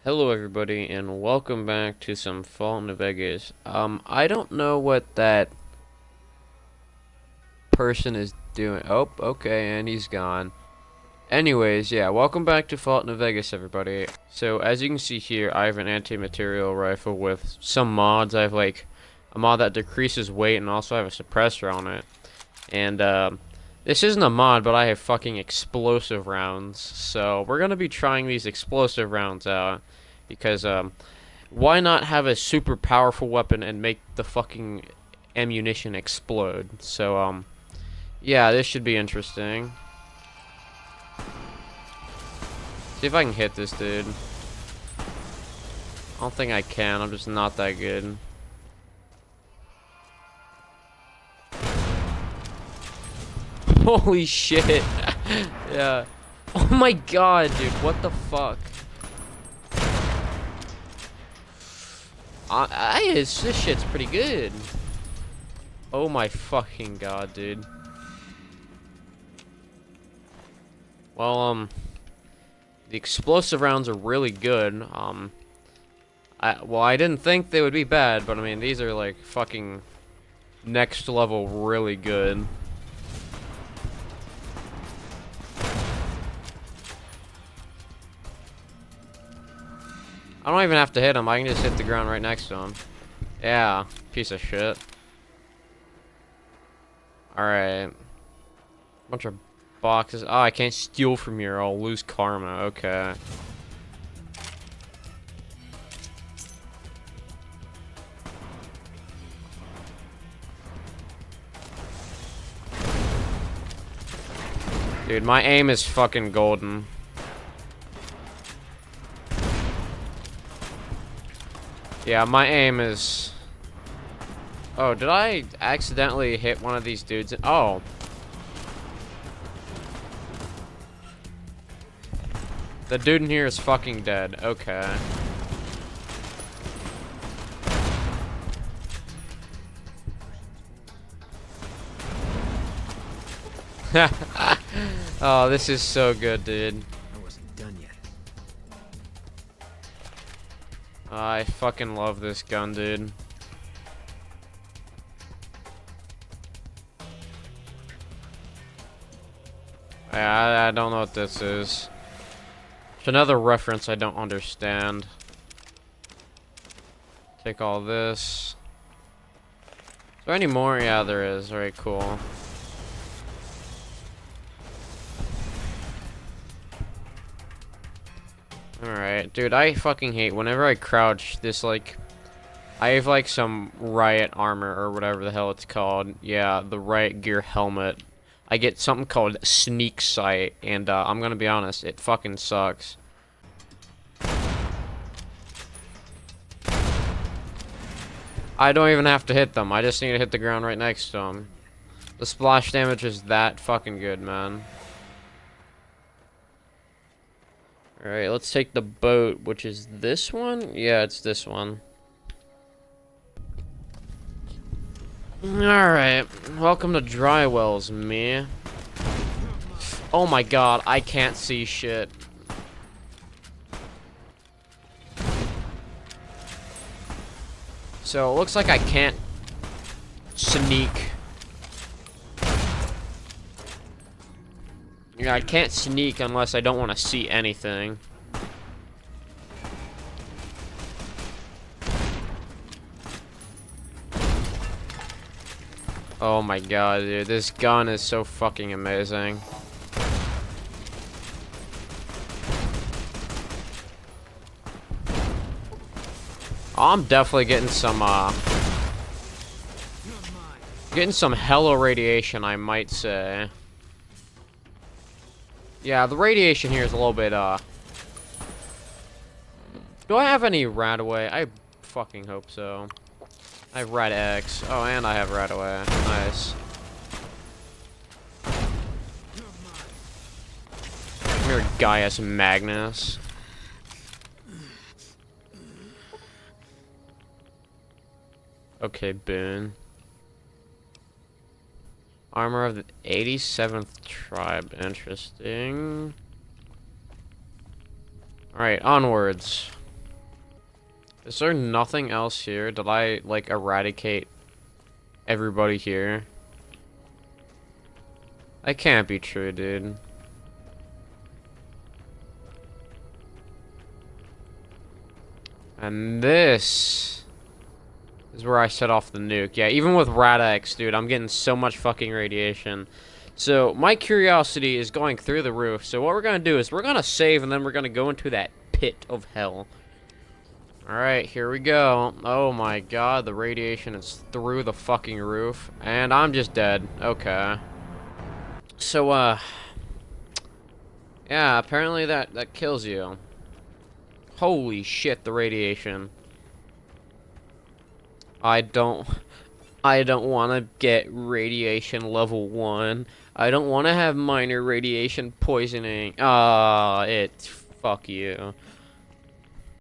Hello everybody and welcome back to some Fallout New Vegas. I don't know what that person is doing. Oh, okay, and he's gone. Anyways, yeah, welcome back to Fallout New Vegas everybody. So as you can see here, I have an anti-material rifle with some mods. I have like a mod that decreases weight and also I have a suppressor on it. And this isn't a mod, but I have fucking explosive rounds. So we're gonna be trying these explosive rounds out. Because, why not have a super powerful weapon and make the fucking ammunition explode? So, yeah, this should be interesting. See if I can hit this dude. I don't think I can, I'm just not that good. Holy shit! Yeah. Oh my god, dude, what the fuck? This shit's pretty good. Oh my fucking god, dude. Well, the explosive rounds are really good. I didn't think they would be bad, but I mean, these are like fucking next level really good. I don't even have to hit him, I can just hit the ground right next to him. Yeah, piece of shit. Alright. Bunch of boxes. Oh, I can't steal from here, I'll lose karma, okay. Dude, my aim is fucking golden. Yeah, my aim is... Oh, did I accidentally hit one of these dudes? Oh. The dude in here is fucking dead. Okay. Oh, this is so good, dude. I wasn't done yet. I fucking love this gun, dude. I don't know what this is. It's another reference I don't understand. Take all this. Is there any more? Yeah, there is. Alright, cool. Alright, dude, I fucking hate whenever I crouch, this, like... I have, like, some riot armor, or whatever the hell it's called. Yeah, the riot gear helmet. I get something called sneak sight, and, I'm gonna be honest, it fucking sucks. I don't even have to hit them, I just need to hit the ground right next to them. The splash damage is that fucking good, man. Alright, let's take the boat, which is this one? Yeah, it's this one. Alright, welcome to Drywells, me. Oh my god, I can't see shit. So, it looks like I can't sneak. Yeah, I can't sneak unless I don't want to see anything. Oh my god, dude, this gun is so fucking amazing. Oh, I'm definitely getting some hella radiation, I might say. Yeah, the radiation here is a little bit, Do I have any Radaway? I fucking hope so. I have Rad X. Oh, and I have Radaway. Nice. Come here, Gaius Magnus. Okay, Boone. Armor of the 87th tribe. Interesting. Alright, onwards. Is there nothing else here? Did I, like, eradicate everybody here? That can't be true, dude. And this is where I set off the nuke. Yeah, even with Rad-X, dude, I'm getting so much fucking radiation. So, my curiosity is going through the roof. So, what we're going to do is we're going to save, and then we're going to go into that pit of hell. Alright, here we go. Oh my god, the radiation is through the fucking roof. And I'm just dead. Okay. So, yeah, apparently that kills you. Holy shit, the radiation. I don't want to get radiation level 1. I don't want to have minor radiation poisoning. Fuck you.